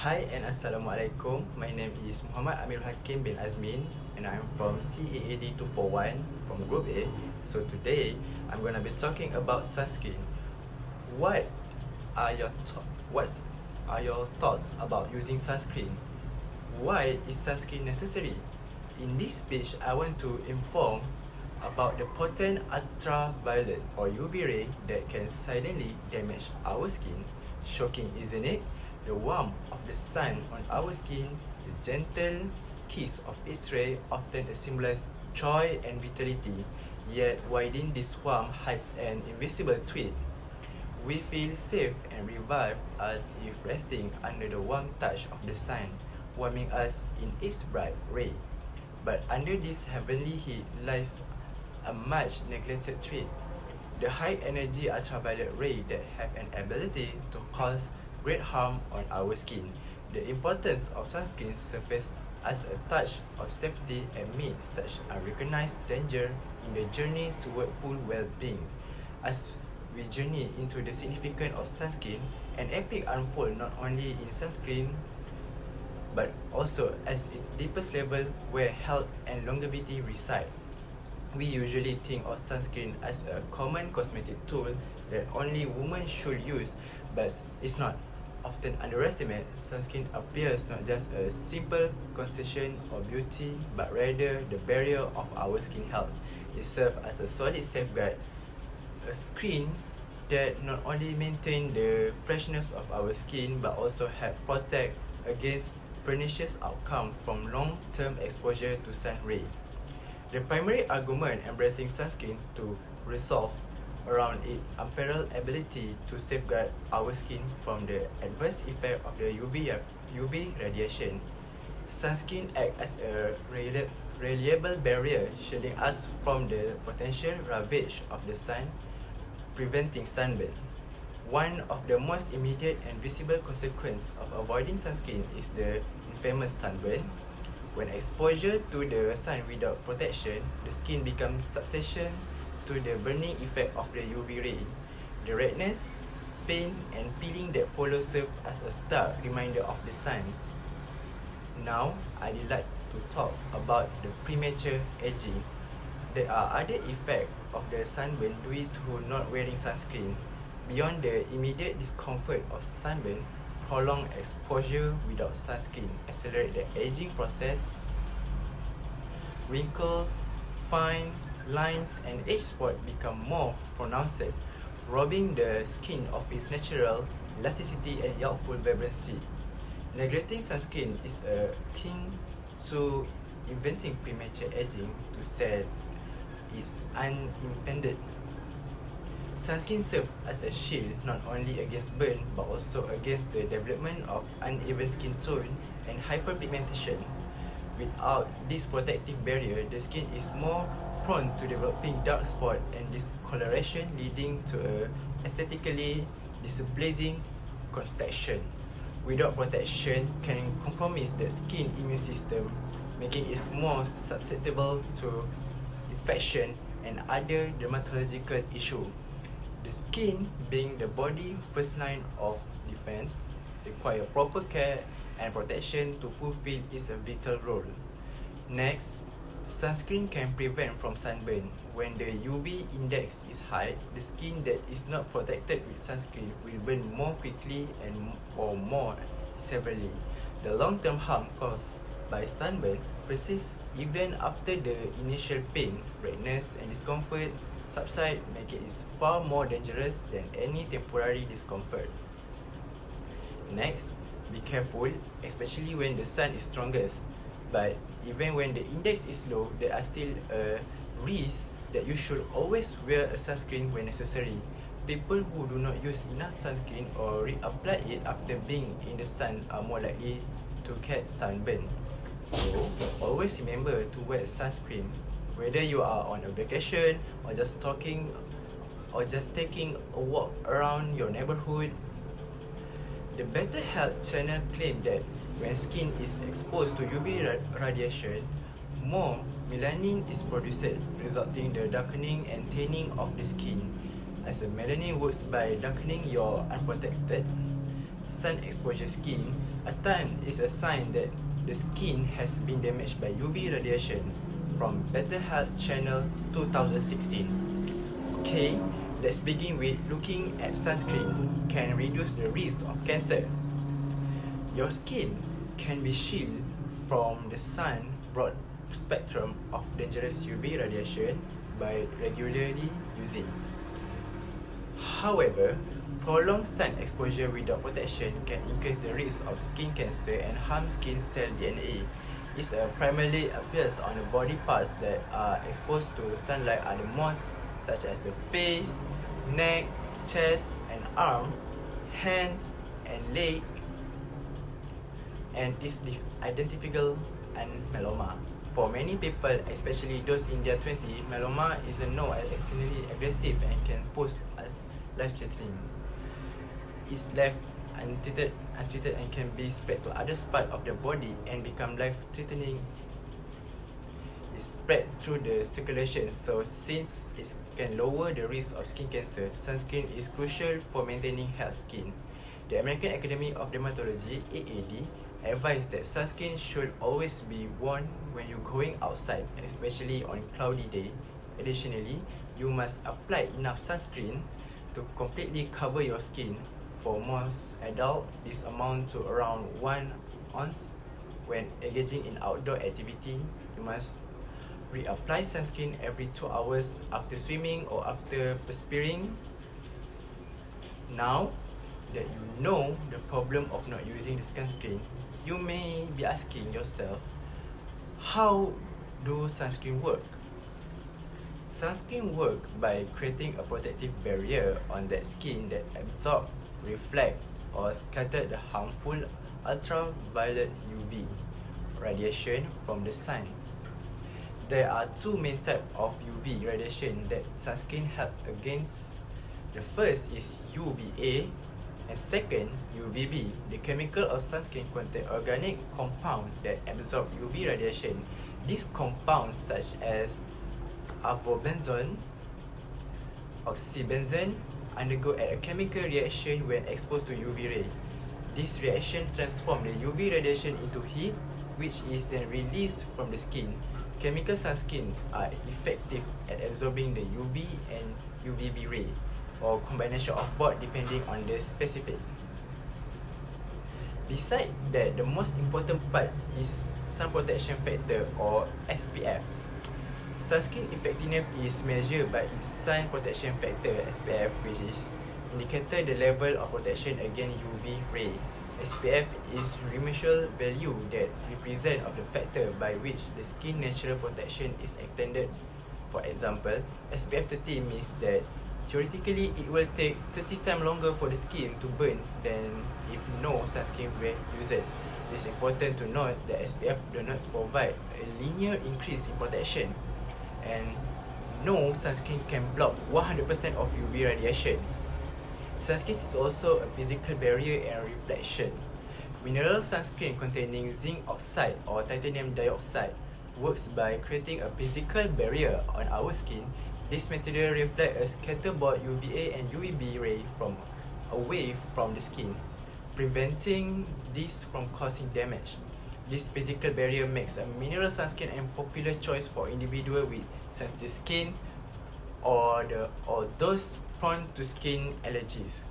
Hi and Assalamualaikum. My name is Muhammad Amir Hakim bin Azmin and I'm from CAAD 241 from Group A. So today I'm going to be talking about sunscreen. What are your thoughts about using sunscreen? Why is sunscreen necessary? In this speech, I want to inform about the potent ultraviolet or UV ray that can silently damage our skin. Shocking, isn't it? The warmth of the sun on our skin, the gentle kiss of its ray often symbolizes joy and vitality, yet within this warmth hides an invisible threat. We feel safe and revived as if resting under the warm touch of the sun, warming us in its bright ray. But under this heavenly heat lies a much neglected threat, the high energy ultraviolet ray that have an ability to cause great harm on our skin. The importance of sunscreen serves as a touch of safety amid such unrecognized danger in the journey toward full well-being. As we journey into the significance of sunscreen, an epic unfold not only in sunscreen but also as its deepest level where health and longevity reside. We usually think of sunscreen as a common cosmetic tool that only women should use, but it's not. Often underestimated, sunscreen appears not just a simple concession of beauty, but rather the barrier of our skin health. It serves as a solid safeguard, a screen that not only maintain the freshness of our skin, but also help protect against pernicious outcome from long-term exposure to sun ray. The primary argument embracing sunscreen to resolve around its unparalleled ability to safeguard our skin from the adverse effect of the UV radiation. Sunscreen acts as a reliable barrier shielding us from the potential ravage of the sun, preventing sunburn. One of the most immediate and visible consequences of avoiding sunscreen is the infamous sunburn. When exposure to the sun without protection, the skin becomes susceptible to the burning effect of the UV ray. The redness, pain, and peeling that follow serve as a stark reminder of the signs. Now, I'd like to talk about the premature aging. There are other effects of the sunburn due to not wearing sunscreen. Beyond the immediate discomfort of sunburn, prolonged exposure without sunscreen accelerates the aging process. Wrinkles, fine lines, and age spots become more pronounced, robbing the skin of its natural elasticity and youthful vibrancy. Neglecting sunscreen is akin to inventing premature aging to say it's unimpeded. Sunscreen serves as a shield not only against burn but also against the development of uneven skin tone and hyperpigmentation. Without this protective barrier, the skin is more prone to developing dark spots and discoloration, leading to a aesthetically displeasing complexion. Without protection, can compromise the skin immune system, making it more susceptible to infection and other dermatological issues. The skin, being the body's first line of defense, require proper care and protection to fulfill its vital role. Next, sunscreen can prevent from sunburn. When the UV index is high, the skin that is not protected with sunscreen will burn more quickly and or more severely. The long-term harm caused by sunburn persists even after the initial pain, redness, and discomfort subside, making it far more dangerous than any temporary discomfort. Next, be careful, especially when the sun is strongest. But even when the index is low, there are still a risk that you should always wear a sunscreen when necessary. People who do not use enough sunscreen or reapply it after being in the sun are more likely to catch sunburn. So, always remember to wear sunscreen, whether you are on a vacation or just taking a walk around your neighborhood. The Better Health Channel claimed that when skin is exposed to UV radiation, more melanin is produced, resulting in the darkening and tanning of the skin. As the melanin works by darkening your unprotected sun exposure skin, a tan is a sign that the skin has been damaged by UV radiation from Better Health Channel 2016. Okay, let's begin with looking at sunscreen can reduce the risk of cancer. Your skin can be shielded from the sun broad spectrum of dangerous UV radiation by regularly using. However, prolonged sun exposure without protection can increase the risk of skin cancer and harm skin cell DNA. It primarily appears on the body parts that are exposed to sunlight are the most, such as the face, neck, chest and arm, hands and leg, and is identifiable and melanoma. For many people, especially those in their 20s, melanoma is known as extremely aggressive and can pose as life-threatening. It's left untreated and can be spread to other parts of the body and become life-threatening. It's spread through the circulation, so since it can lower the risk of skin cancer, sunscreen is crucial for maintaining healthy skin. The American Academy of Dermatology (AAD) advised that sunscreen should always be worn when you're going outside, especially on a cloudy day. Additionally, you must apply enough sunscreen to completely cover your skin. For most adults, this amounts to around 1 ounce. When engaging in outdoor activity, you must reapply sunscreen every 2 hours after swimming or after perspiring. Now that you know the problem of not using the sunscreen, you may be asking yourself, how do sunscreen work? Sunscreen work by creating a protective barrier on that skin that absorb, reflect or scatter the harmful ultraviolet UV radiation from the sun. There are two main types of UV radiation that sunscreen help against. The first is UVA and second, UVB. The chemical of sunscreen contain organic compounds that absorb UV radiation. These compounds such as avobenzone, oxybenzone undergo a chemical reaction when exposed to UV ray. This reaction transforms the UV radiation into heat, which is then released from the skin. Chemical sunscreen are effective at absorbing the UV and UVB ray, or combination of both depending on the specific. Besides that, the most important part is sun protection factor or SPF. Sunscreen effectiveness is measured by its sun protection factor SPF, which is indicates the level of protection against UV ray. SPF is remeasurable value that represent of the factor by which the skin natural protection is extended. For example, SPF 30 means that theoretically it will take 30 times longer for the skin to burn than if no sunscreen were used. It is important to note that SPF does not provide a linear increase in protection, and no sunscreen can block 100% of UV radiation. Sunscreen is also a physical barrier and reflection. Mineral sunscreen containing zinc oxide or titanium dioxide works by creating a physical barrier on our skin. This material reflects a scattered both UVA and UVB ray from away from the skin, preventing this from causing damage. This physical barrier makes a mineral sunscreen a popular choice for individuals with sensitive skin or those prone to skin allergies.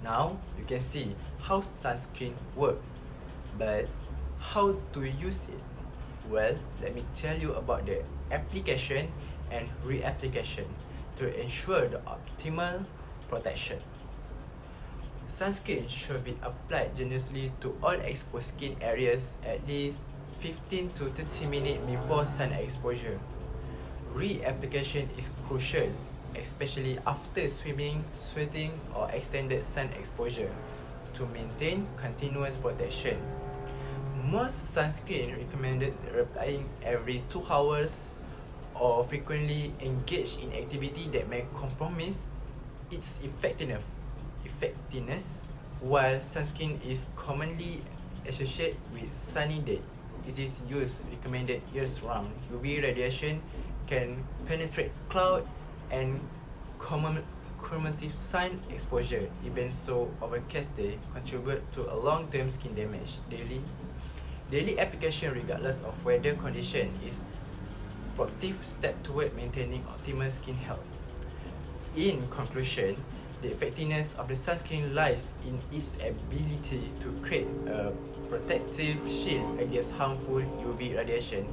Now you can see how sunscreen work, but how to use it? Well, let me tell you about the application and reapplication to ensure the optimal protection. Sunscreen should be applied generously to all exposed skin areas at least 15 to 30 minutes before sun exposure. Reapplication is crucial, especially after swimming, sweating or extended sun exposure, to maintain continuous protection. Most sunscreen recommended applying every 2 hours or frequently engage in activity that may compromise its effectiveness, while sunscreen is commonly associated with sunny day. It is used recommended years round. UV radiation can penetrate cloud and cumulative sun exposure, even so overcast day, contribute to a long-term skin damage. Daily application, regardless of weather condition, is proactive step toward maintaining optimal skin health. In conclusion, the effectiveness of the sunscreen lies in its ability to create a protective shield against harmful UV radiation,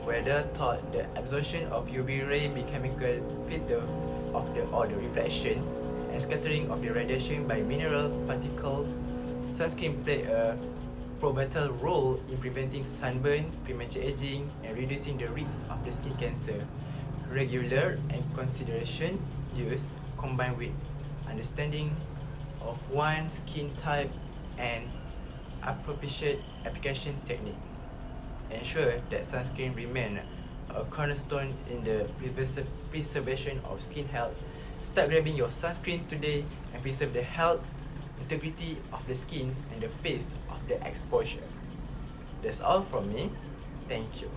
whether through the absorption of UV ray by chemical filter or the reflection and scattering of the radiation by mineral particles. Sunscreen play a pivotal role in preventing sunburn, premature aging, and reducing the risk of the skin cancer. Regular and consideration use, combined with understanding of one's skin type and appropriate application technique, ensure that sunscreen remain a cornerstone in the preservation of skin health. Start grabbing your sunscreen today and preserve the health, integrity of the skin and the face of the exposure. That's all from me. Thank you.